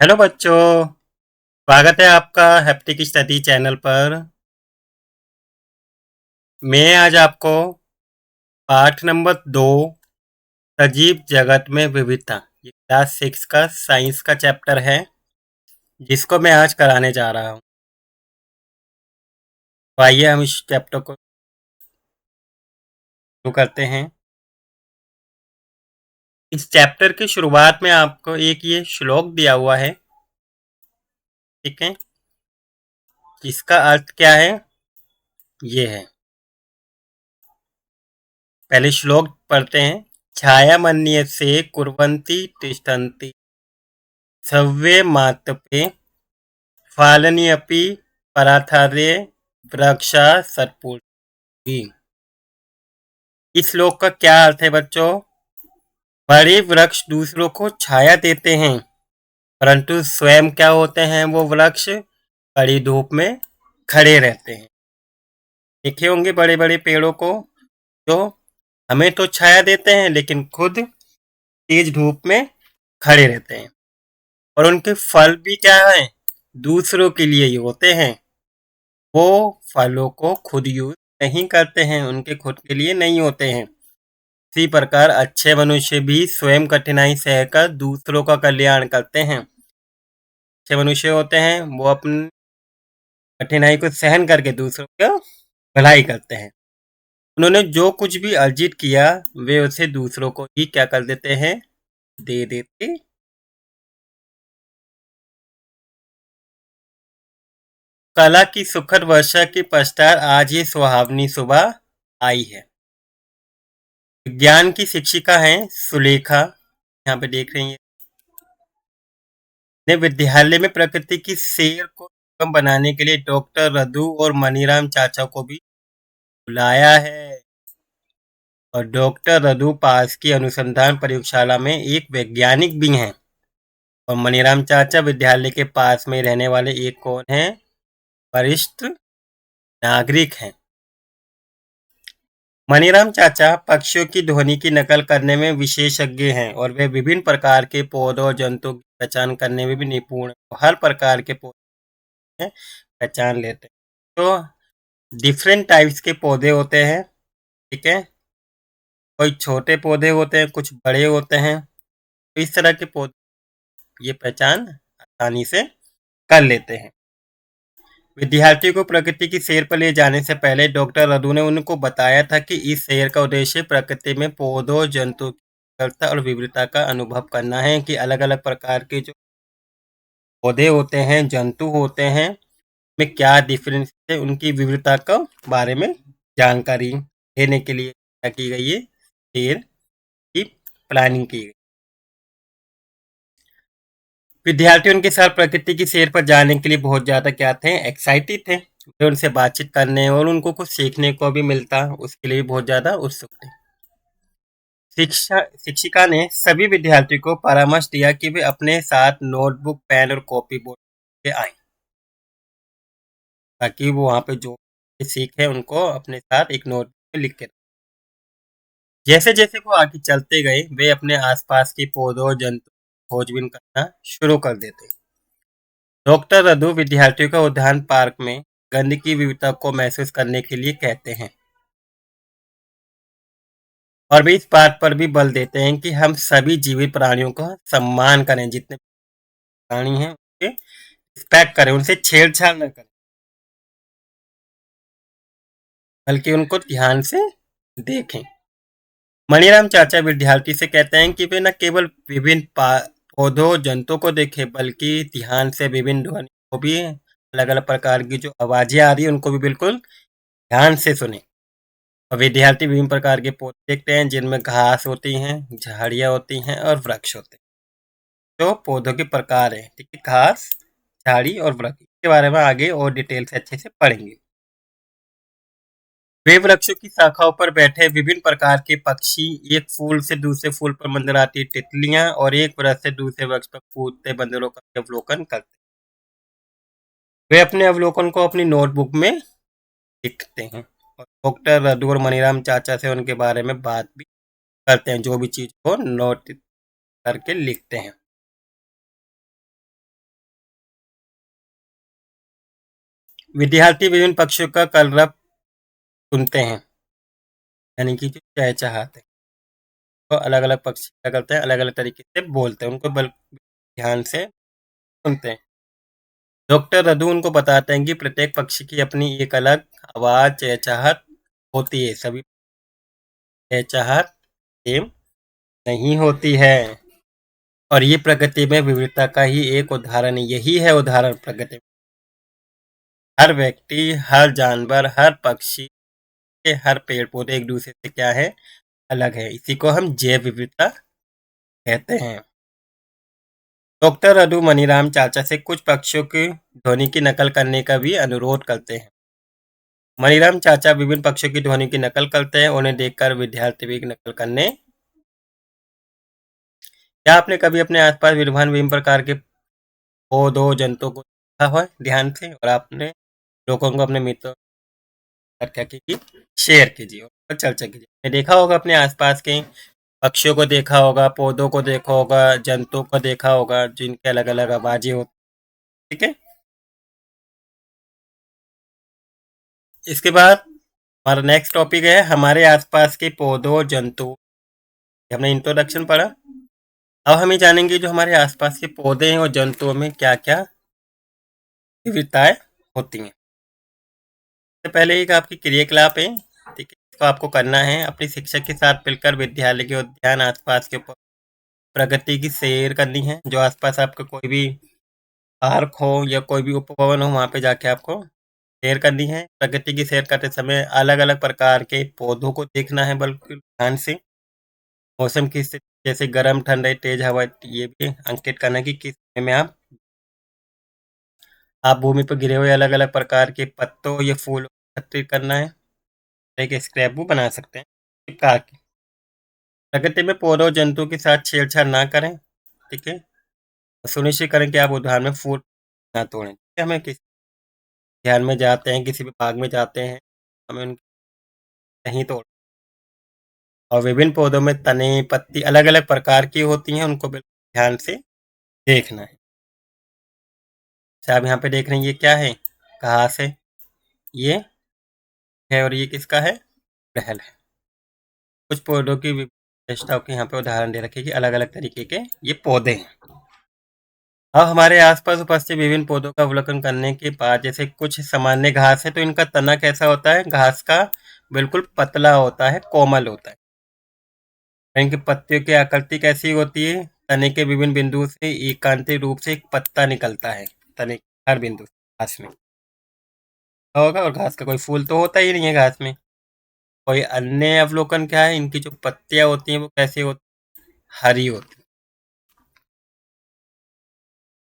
Hello बच्चों, स्वागत है आपका हैप्टिक स्टडी चैनल पर। मैं आज आपको पाठ नंबर 2 सजीव जगत में विविधता, ये क्लास 6 का साइंस का चैप्टर है जिसको मैं आज कराने जा रहा हूँ। तो आइए हम इस चैप्टर को शुरू करते हैं। इस चैप्टर की शुरुआत में आपको एक ये श्लोक दिया हुआ है, ठीक है। इसका अर्थ क्या है ये है, पहले श्लोक पढ़ते हैं। छाया मन्यसे कुर्वन्ति तिष्ठन्ति सव्ये मातपे फालनीयपि पराथारे वृक्षा सत्पुरुषी। इस श्लोक का क्या अर्थ है बच्चों? बड़े वृक्ष दूसरों को छाया देते हैं, परंतु स्वयं क्या होते हैं वो वृक्ष? कड़ी धूप में खड़े रहते हैं। देखे होंगे बड़े बड़े पेड़ों को, जो हमें तो छाया देते हैं लेकिन खुद तेज धूप में खड़े रहते हैं। और उनके फल भी क्या है? दूसरों के लिए ही होते हैं। वो फलों को खुद यूज नहीं करते हैं, उनके खुद के लिए नहीं होते हैं। इसी प्रकार अच्छे मनुष्य भी स्वयं कठिनाई सहकर दूसरों का कल्याण करते हैं। अच्छे मनुष्य होते हैं वो अपनी कठिनाई को सहन करके दूसरों की भलाई करते हैं। उन्होंने जो कुछ भी अर्जित किया वे उसे दूसरों को ही क्या कर देते हैं? दे देते। कला की सुखद वर्षा के पश्चात आज ये सुहावनी सुबह आई है। विज्ञान की शिक्षिका हैं सुलेखा, यहाँ पे देख रही हैं, ने विद्यालय में प्रकृति की सैर को सुगम बनाने के लिए डॉक्टर रदू और मनीराम चाचा को भी बुलाया है। और डॉक्टर रदू पास की अनुसंधान प्रयोगशाला में एक वैज्ञानिक भी हैं। और मनीराम चाचा विद्यालय के पास में रहने वाले एक कौन है? वरिष्ठ नागरिक हैं। मनीराम चाचा पक्षियों की ध्वनि की नकल करने में विशेषज्ञ हैं और वे विभिन्न प्रकार के पौधों और जंतुओं की पहचान करने में भी निपुण हैं। हर प्रकार के पौधे पहचान लेते हैं। तो डिफरेंट टाइप्स के पौधे होते हैं, ठीक है। कोई छोटे पौधे होते हैं, कुछ बड़े होते हैं। तो इस तरह के पौधे ये पहचान आसानी से कर लेते हैं। विद्यार्थियों को प्रकृति की सैर पर ले जाने से पहले डॉक्टर रदू ने उनको बताया था कि इस सैर का उद्देश्य प्रकृति में पौधों जंतुओं की विरलता और विविधता का अनुभव करना है, कि अलग अलग प्रकार के जो पौधे होते हैं, जंतु होते हैं, में क्या डिफरेंस है, उनकी विविधता के बारे में जानकारी देने के लिए क्या की गई है? सैर की प्लानिंग की गई। विद्यार्थी उनके साथ प्रकृति की सैर पर जाने के लिए बहुत ज्यादा क्या थे? एक्साइटेड थे। वे उनसे बातचीत करने और उनको कुछ सीखने को भी मिलता, उसके लिए बहुत ज्यादा उत्सुक थे। शिक्षिका ने सभी विद्यार्थियों को परामर्श दिया कि वे अपने साथ नोटबुक, पेन और कॉपी बोर्ड ले आए, ताकि वो वहां पे जो सीखे उनको अपने साथ एक नोटबुक में लिख के। जैसे जैसे वो आगे चलते गए वे अपने आसपास के पौधों और जंतु खोजबीन करना शुरू कर देते। डॉक्टर रदू विद्यार्थियों को उद्यान पार्क में गंध की विविधता को महसूस करने के लिए कहते हैं, और वे इस बात पर भी बल देते हैं कि हम सभी जीवित प्राणियों का सम्मान करें, जितने प्राणी हैं उनके रिस्पेक्ट करें, उनसे छेड़छाड़ न करें, बल्कि उनको ध्यान से देखें। मणिराम चाचा विद्यार्थी से कहते हैं कि वे न केवल विभिन्न पौधों जंतुओं को देखें, बल्कि ध्यान से विभिन्न ध्वनि को भी, अलग अलग प्रकार की जो आवाजें आ रही है उनको भी बिल्कुल ध्यान से सुने। और विद्यार्थी विभिन्न प्रकार के पौधे देखते हैं जिनमें घास होती हैं, झाड़ियां होती हैं और वृक्ष होते हैं। तो पौधों के प्रकार हैं, ठीक है, घास, झाड़ी और वृक्ष, इसके बारे में आगे और डिटेल से अच्छे से पढ़ेंगे। वे वृक्षों की शाखाओं पर बैठे विभिन्न प्रकार के पक्षी, एक फूल से दूसरे फूल पर मंडराती तितलियां और एक वृक्ष से दूसरे वृक्ष पर कूदते बंदरों का अवलोकन करते। वे अपने अवलोकन को अपनी नोटबुक में लिखते हैं और डॉक्टर रदू और मनीराम चाचा से उनके बारे में बात भी करते हैं, जो भी चीज को नोट करके लिखते हैं। विद्यार्थी विभिन्न पक्षियों का कलरव सुनते हैं, यानी कि जो चहचहाते हैं, तो अलग अलग पक्षी क्या करते हैं, अलग अलग तरीके से बोलते हैं, उनको बल ध्यान से सुनते हैं। डॉक्टर रदू उनको बताते हैं कि प्रत्येक पक्षी की अपनी एक अलग आवाज चहचहाट होती है, सभी चहचहाट सेम नहीं होती है, और ये प्रकृति में विविधता का ही एक उदाहरण है। यही है उदाहरण प्रकृति में, हर व्यक्ति, हर जानवर, हर पक्षी के हर पेड़ पौधे एक दूसरे से क्या है, अलग है। इसी को हम जैव विविधता कहते हैं। डॉक्टर रदू मनीराम चाचा से कुछ पक्षियों की ध्वनि की नकल करने का भी अनुरोध करते हैं। मनीराम चाचा विभिन्न पक्षियों की ध्वनि की नकल करते हैं, उन्हें देखकर विद्यार्थी भी नकल करने। क्या आपने कभी अपने आसपास विभिन्न प्रकार के पौधों जंतुओं को देखा हो ध्यान से, और आपने लोगों को अपने मित्रों पर क्या कीजिए, शेयर कीजिए और चर्चा कीजिए। आपने देखा होगा अपने आसपास के पक्षियों को देखा होगा, पौधों को देखा होगा, जंतुओं को देखा होगा, जिनके अलग अलग आवाजें होती। ठीक है, इसके बाद हमारा नेक्स्ट टॉपिक है हमारे आसपास के पौधों और जंतु। हमने इंट्रोडक्शन पढ़ा, अब हम ये जानेंगे जो हमारे आसपास के पौधे हैं और जंतुओं में क्या क्या विविधताएं होती हैं। सबसे पहले एक आपकी क्रियाकलाप है, ठीक है, इसको आपको करना है अपने शिक्षक के साथ मिलकर विद्यालय के उद्यान आसपास के प्रगति की सैर करनी है। जो आसपास आपका कोई भी पार्क हो या कोई भी उपवन हो, वहाँ पे जाके आपको सैर करनी है। प्रकृति की सैर करते समय अलग अलग प्रकार के पौधों को देखना है, बल्कि ध्यान से मौसम की स्थिति, जैसे गर्म ठंड तेज हवा, ये भी अंकित करना है कि किस समय में आप भूमि पर गिरे हुए अलग अलग प्रकार के पत्तों या फूल एकत्रित करना है। एक स्क्रैप बुक बना सकते हैं चिपका के। प्रकृति में पौधों जंतु के साथ छेड़छाड़ ना करें, ठीक है, सुनिश्चित करें कि आप उद्यान में फूल ना तोड़ें। ठीक है, हमें किसी उद्यान में जाते हैं, किसी भी बाग में जाते हैं, हमें उनकी नहीं तोड़, और विभिन्न पौधों में तने पत्ती अलग अलग प्रकार की होती हैं, उनको बिल्कुल ध्यान से देखना है। अच्छा, आप यहाँ पे देख रहे हैं ये क्या है, घास है, ये है, और ये किसका है, टहल है। कुछ पौधों की विशेषताओं के यहाँ पे उदाहरण दे रखे कि अलग अलग तरीके के ये पौधे हैं। अब हमारे आसपास उपस्थित विभिन्न पौधों का अवलोकन करने के बाद, जैसे कुछ सामान्य घास है तो इनका तना कैसा होता है, घास का बिल्कुल पतला होता है, कोमल होता है। इनकी पत्तियों की आकृति कैसी होती है, तने के विभिन्न बिंदुओं से एकांतिक रूप से एक पत्ता निकलता है, तने के हर बिंदु से घास में होगा, और घास का कोई फूल तो होता ही नहीं है घास में। कोई अन्य अवलोकन क्या है, इनकी जो पत्तियां होती हैं वो कैसी होती, हरी होती।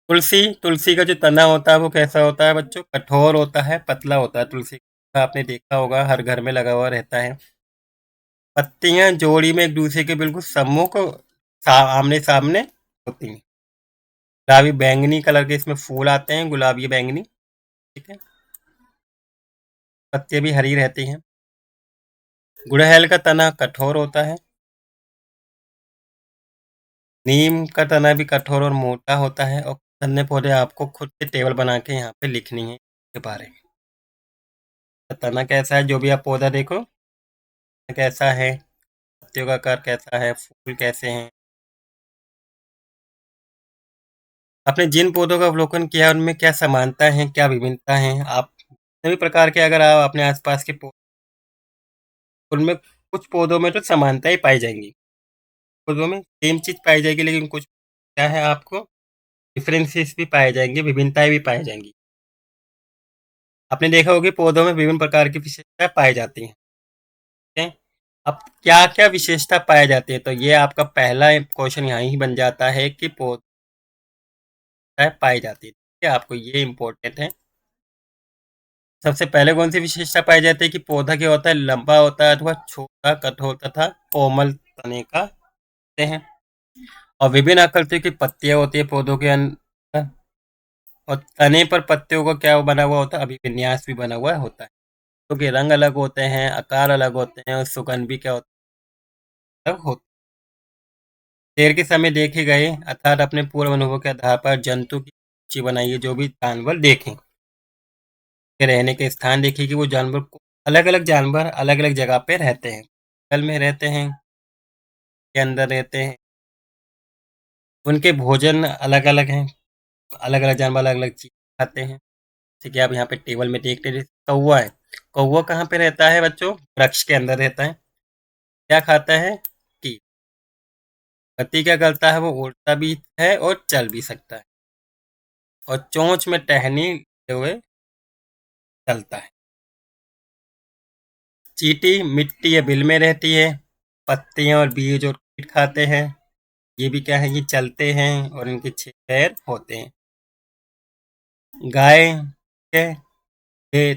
तुलसी, तुलसी का जो तना होता है वो कैसा होता है बच्चों, कठोर होता है, पतला होता है। तुलसी आपने देखा होगा, हर घर में लगा हुआ रहता है। पत्तियां जोड़ी में एक दूसरे के बिल्कुल सम्मुख आमने सामने होती हैं। गुलाबी बैंगनी कलर के इसमें फूल आते हैं, गुलाबी बैंगनी, ठीक है, पत्तियां भी हरी रहती हैं। गुड़हल का तना कठोर होता है। नीम का तना भी कठोर और मोटा होता है। और अन्य पौधे आपको खुद से टेबल बना के यहाँ पे लिखनी है के बारे में। तना कैसा है, जो भी आप पौधा देखो कैसा है, पत्तियों का आकार कैसा है, फूल कैसे हैं। आपने जिन पौधों का अवलोकन किया है उनमें क्या समानता है, क्या विभिन्नता है। आप सभी प्रकार के अगर आप अपने आसपास के पौधे, उनमें कुछ पौधों में तो समानता ही पाई जाएंगी, पौधों में सेम चीज पाई जाएगी, लेकिन कुछ क्या है आपको डिफरेंसेस भी पाए जाएंगे, विभिन्नताएं भी पाई जाएंगी। आपने देखा होगा कि पौधों में विभिन्न प्रकार की विशेषताएं पाई जाती हैं, ठीक है? अब क्या क्या विशेषता पाई जाती है, तो ये आपका पहला क्वेश्चन यहाँ ही बन जाता है कि पौधे पाई जाती है, ठीक है, आपको ये इम्पोर्टेंट है। सबसे पहले कौन सी विशेषता पाई जाती है कि पौधा क्या होता है, लंबा होता है अथवा छोटा, कठोर तथा कोमल तने का होते हैं। और विभिन्न आकृतियों की पत्तियां होती है पौधों के अंदर, और तने पर पत्तियों का क्या बना हुआ होता है, अभिविन्यास भी बना हुआ होता है। तो के रंग अलग होते हैं, आकार अलग होते हैं, और सुगंध भी क्या होता है, अलग होता है। देर के समय देखे गए अर्थात अपने पूर्व अनुभव के आधार पर जंतु की सूची बनाइए जो भी जानवर देखें। के रहने के स्थान देखिए कि वो जानवर को अलग अलग जानवर अलग अलग जगह पे रहते हैं, जंगल में रहते हैं, के अंदर रहते हैं, उनके भोजन अलग अलग हैं, अलग अलग जानवर अलग अलग चीज खाते हैं। ठीक है, आप यहाँ पे टेबल में देख रहे कौवा है। कौवा कहाँ पे रहता है बच्चों? वृक्ष के अंदर रहता है। क्या खाता है? कि पत्ती क्या करता है? वो उड़ता भी है और चल भी सकता है, और चोंच में टहनी लिए हुए चलता है। चींटी मिट्टी या बिल में रहती है, पत्तियां और बीज और कीट खाते हैं। ये भी क्या है? ये चलते हैं और इनके 6 पैर होते हैं। गाय के ये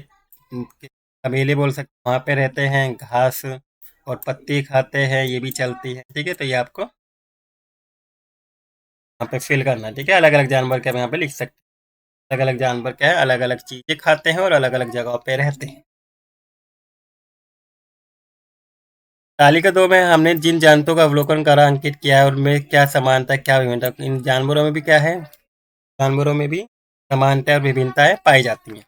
तबेले बोल सकते, वहां पे रहते हैं, घास और पत्ती खाते हैं, ये भी चलती है। ठीक है, तो ये आपको यहाँ पे फिल करना है। ठीक है, अलग अलग जानवर के हम यहाँ पे लिख सकते हैं। अलग अलग जानवर क्या है? अलग अलग चीजें खाते हैं और अलग अलग जगहों पे रहते हैं। तालिका 2 में हमने जिन जानवरों का अवलोकन करा अंकित किया है उनमें क्या समानता क्या विभिन्नता, इन जानवरों में भी क्या है? जानवरों में भी समानता और विभिन्नताएं पाई जाती हैं,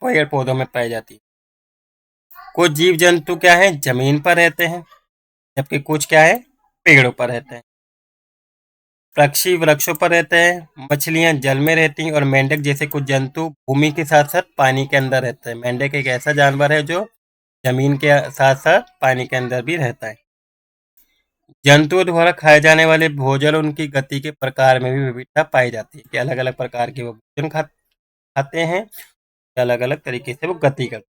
पेड़ पौधों में पाई जाती है। कुछ जीव जंतु क्या है? जमीन पर रहते हैं, जबकि कुछ क्या है? पेड़ों पर रहते हैं। पक्षी वृक्षों पर रहते हैं, मछलियां जल में रहती हैं, और मेंढक जैसे कुछ जंतु भूमि के साथ साथ पानी के अंदर रहते हैं। मेंढक एक ऐसा जानवर है जो जमीन के साथ साथ पानी के अंदर भी रहता है। जंतुओं द्वारा खाए जाने वाले भोजन और उनकी गति के प्रकार में भी विविधता पाई जाती है कि अलग अलग प्रकार के वो भोजन खाते हैं, अलग अलग तरीके से वो गति करते हैं।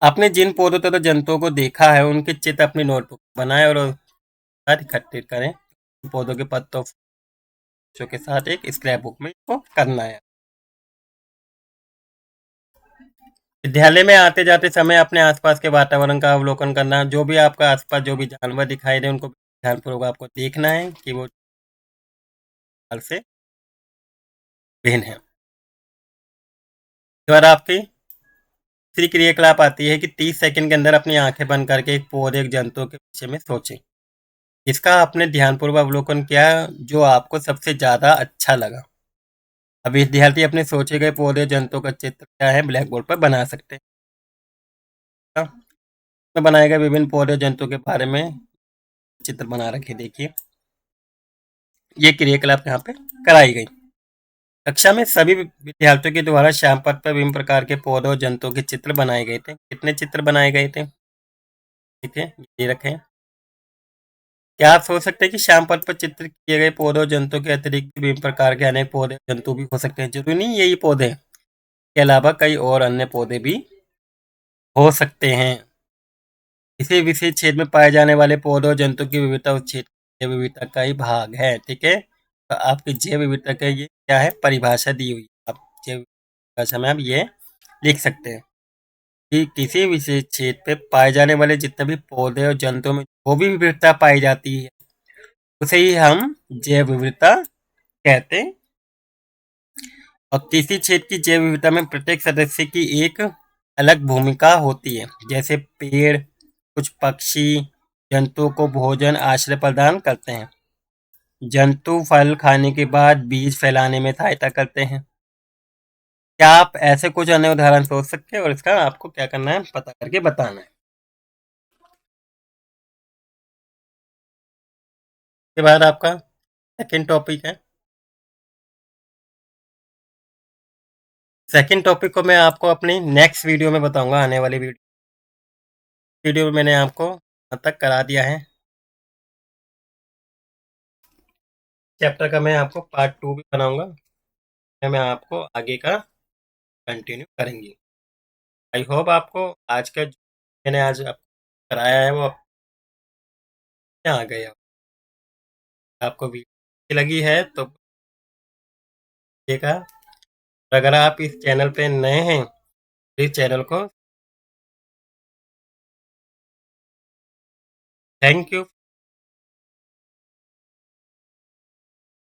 आपने जिन पौधों तथा जंतुओं को देखा है उनके चित्र अपनी नोटबुक बनाएं और साथ इकट्ठे करें। पौधों के पत्तों के साथ एक स्क्रैप बुक में इसको करना है। विद्यालय में आते जाते समय अपने आसपास के वातावरण का अवलोकन करना, जो भी आपका आसपास जो भी जानवर दिखाई दे उनको ध्यानपूर्वक आपको देखना है कि वो हाल से भिन्न है। अगर आपकी तीसरी क्रियाकलाप आती है कि 30 सेकंड के अंदर अपनी आंखें बंद करके एक पौधे एक जंतु के विषय में सोचें। इसका आपने ध्यानपूर्वक अवलोकन किया जो आपको सबसे ज्यादा अच्छा लगा। अब विद्यार्थी अपने सोचे गए पौधे जंतु का चित्र क्या है ब्लैक बोर्ड पर बना सकते हैं। में बनाए गए विभिन्न पौधे जंतु के बारे में चित्र बना रखे, देखिए ये क्रियाकलाप यहाँ पे कराई गई। कक्षा में सभी विद्यार्थियों के द्वारा श्याम पथ पर विभिन्न प्रकार के पौधों और जंतुओं के चित्र बनाए गए थे। कितने चित्र बनाए गए थे? ठीक है, ये रखें। क्या आप सोच सकते हैं कि श्याम पथ पर चित्र किए गए पौधों जंतुओं के अतिरिक्त विभिन्न प्रकार के अनेक पौधे जंतु भी हो सकते हैं? जरूरी नहीं यही पौधे के अलावा कई और अन्य पौधे भी हो सकते हैं। किसी विशेष क्षेत्र में पाए जाने वाले पौधों जंतु की विविधता उस क्षेत्र की जैव विविधता का ही भाग है। ठीक है, तो आपकी जैव विविधता का ये क्या है? परिभाषा दी हुई है। आप जैव भाषा में आप ये लिख सकते हैं कि किसी विशेष क्षेत्र पे पाए जाने वाले जितने भी पौधे और जंतुओं में जो भी विविधता पाई जाती है उसे ही हम जैव विविधता कहते हैं। और किसी क्षेत्र की जैव विविधता में प्रत्येक सदस्य की एक अलग भूमिका होती है। जैसे पेड़ कुछ पक्षी जंतुओं को भोजन आश्रय प्रदान करते हैं। जंतु फल खाने के बाद बीज फैलाने में सहायता करते हैं। क्या आप ऐसे कुछ अन्य उदाहरण सोच सकते हैं और इसका आपको क्या करना है? पता करके बताना है। इसके बाद आपका सेकंड टॉपिक है। सेकंड टॉपिक को मैं आपको अपनी नेक्स्ट वीडियो में बताऊंगा। आने वाली वीडियो में मैंने आपको अब तक करा दिया है। चैप्टर का मैं आपको पार्ट 2 भी बनाऊंगा, मैं आपको आगे का कंटिन्यू करेंगे। आई होप आपको आज का जो मैंने आज आपको कराया है वो आ गया। आपको वीडियो लगी है तो देखा, अगर आप इस चैनल पे नए हैं तो इस चैनल को थैंक यू।